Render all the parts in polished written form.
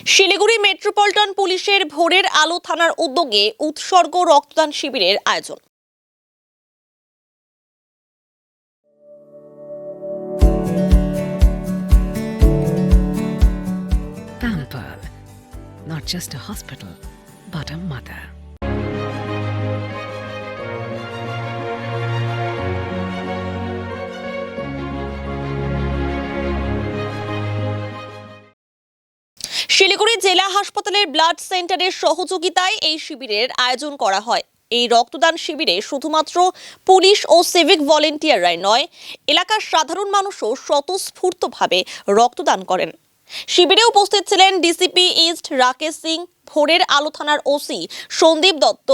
Siliguri metropolitan পুলিশের ভোরের আলো থানার উদ্যোগে উৎসর্গ রক্তদান শিবিরের আয়োজন। Pamper, not just a hospital, but a mother. Siliguri জেলা হাসপাতালের ব্লাড সেন্টারের সহযোগিতায় এই শিবিরের আয়োজন করা হয়। এই রক্তদান শিবিরে শুধুমাত্র পুলিশ ও সিভিক ভলেন্টিয়াররাই নয়, এলাকার সাধারণ মানুষও স্বতঃস্ফূর্তভাবে রক্তদান করেন। শিবিরে উপস্থিত ছিলেন ডিসিপি ইস্ট রাকেশ সিং, ভোরের আলো থানার ওসি সন্দীপ দত্ত,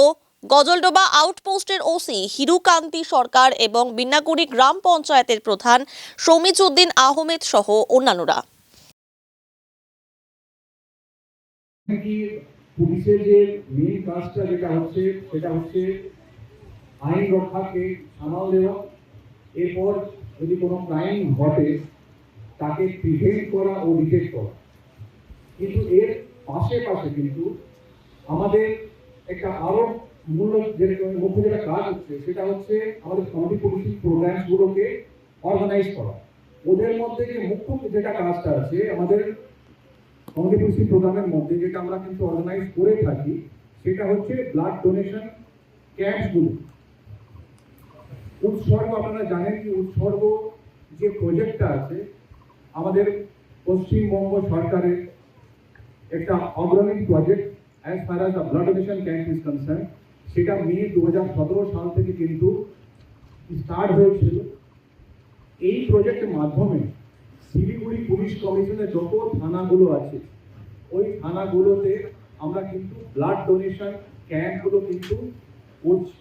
গজলডোবা আউটপোস্টের ওসি হিরুকান্তি সরকার এবং বিন্নাগুড়ি গ্রাম পঞ্চায়েতের প্রধান সমিজউদ্দিন আহমেদ সহ অন্যান্যরা। পুলিশের যে মেন কাজটা যেটা হচ্ছে সেটা হচ্ছে আইন রক্ষাকে সামাল দেওয়া, এরপর যদি কোনো ক্রাইম ঘটে তাকে প্রিভেন্ট করা ও ডিটেক্ট করা। কিন্তু এর পাশে কিন্তু আমাদের একটা আরো মুখ্য যেটা কাজ হচ্ছে সেটা হচ্ছে আমাদের কমিউনিটি পুলিশিং প্রোগ্রামগুলোকে অর্গানাইজ করা। ওদের মধ্যে যে মুখ্য যেটা কাজটা আছে আমাদের কমিউনিটি পুলিশিং প্রোগ্রামের মধ্যে যেটা আমরা কিন্তু অর্গানাইজ করে থাকি সেটা হচ্ছে ব্লাড ডোনেশন ক্যাম্পগুলো। উৎসর্গ, আপনারা জানেন কি উৎসর্গ যে প্রজেক্টটা আছে আমাদের পশ্চিমবঙ্গ সরকারের একটা অগ্রণী project as far as the blood donation camp is concern. সেটা মে 2017 সাল থেকে কিন্তু স্টার্ট হয়েছিল। এই প্রজেক্টের মাধ্যমে শিলিগুড়ি পুলিশ কমিশনের যত থানাগুলো আছে ওই থানাগুলোতে আমরা কিন্তু ব্লাড ডোনেশন ক্যাম্পগুলো কিন্তু করছি।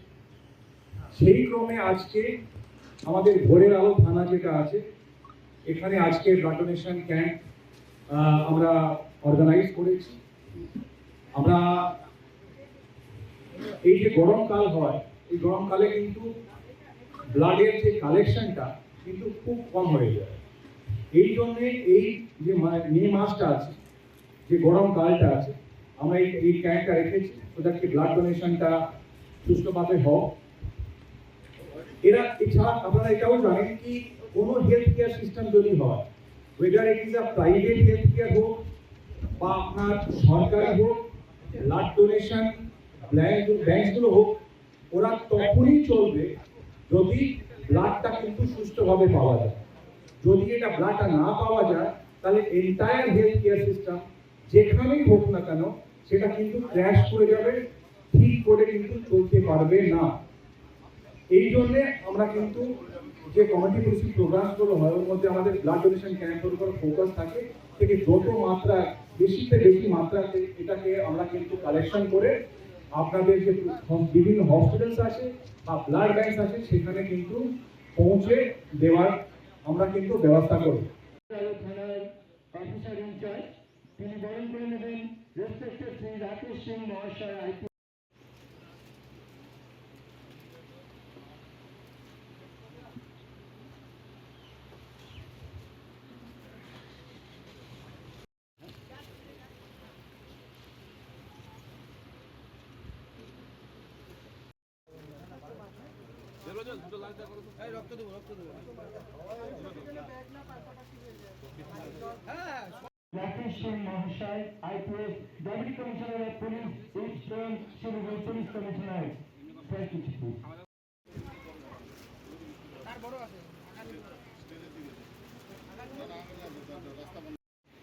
সেই ক্রমে আজকে আমাদের ভোরের আলো থানা যেটা আছে এখানে আজকে ব্লাড ডোনেশন ক্যাম্প আমরা অর্গানাইজ করেছি। আমরা এই যে গরমকাল হয় এই গরমকালে কিন্তু ব্লাডের যে কালেকশনটা কিন্তু খুব কম হয়ে যায়। এই জন্য এই যে মে মাসটা আছে, যে গরমকালটা আছে, আমরা এই ক্যাম্পটা রেখেছি ওদেরকে ব্লাড ডোনেশনটা সুষ্ঠুভাবে হোক। এছাড়া আপনারা এটাও জানেন কি কোনো হেলথ কেয়ার সিস্টেম যদি হয়, weather it is a private health care হোক বা আপনার সরকারি হোক, ব্লাড ডোনেশন ব্যাংকগুলো হোক, ওরা তখনই চলবে যদি ব্লাডটা কিন্তু সুষ্ঠুভাবে পাওয়া যায়। যদি এটা ব্লাডটা না পাওয়া যায় তাহলে এন্টায়ার হেলথ কেয়ার সিস্টেম যেখানেই হোক না কেন সেটা কিন্তু ক্র্যাশ করে যাবে, ঠিক করে কিন্তু চলতে পারবে না। এই জন্যে আমরা কিন্তু যে কমিউনিটি পুলিশিং প্রোগ্রামগুলো হয় ওর মধ্যে আমাদের ব্লাড ডোনেশন ক্যাম্পের উপর ফোকাস থাকে থেকে যত মাত্রা বেশিতে বেশি মাত্রাতে এটাকে আমরা কিন্তু কালেকশন করে আপনাদের যে বিভিন্ন হসপিটালস আছে বা ব্লাড ব্যাংক আছে সেখানে কিন্তু পৌঁছে দেওয়ার আমরা কিন্তু ব্যবস্থা করি। থানার অফিসার ইনচার্জ তিনি বরণ করে নেবেন রেসপেক্টেড শ্রী রাকেশ সিং মহাশয় আইপি। রাকেশ সিং মহাশয় IPS, deputy commissioner of police, east zone, Siliguri police commissioner. Thank you.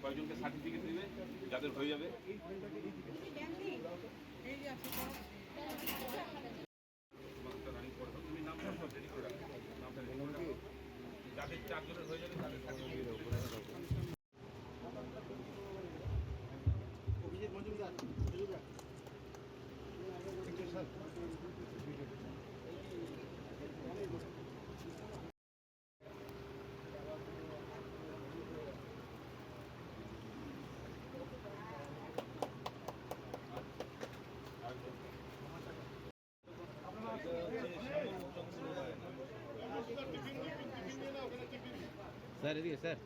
কয়েকজনকে সার্টিফিকেট দিবে যাদের হয়ে যাবে। যাদের 4 জনের হয়ে যাবে তাদের সার্টিফিকেট স্যার, এদিকে স্যার।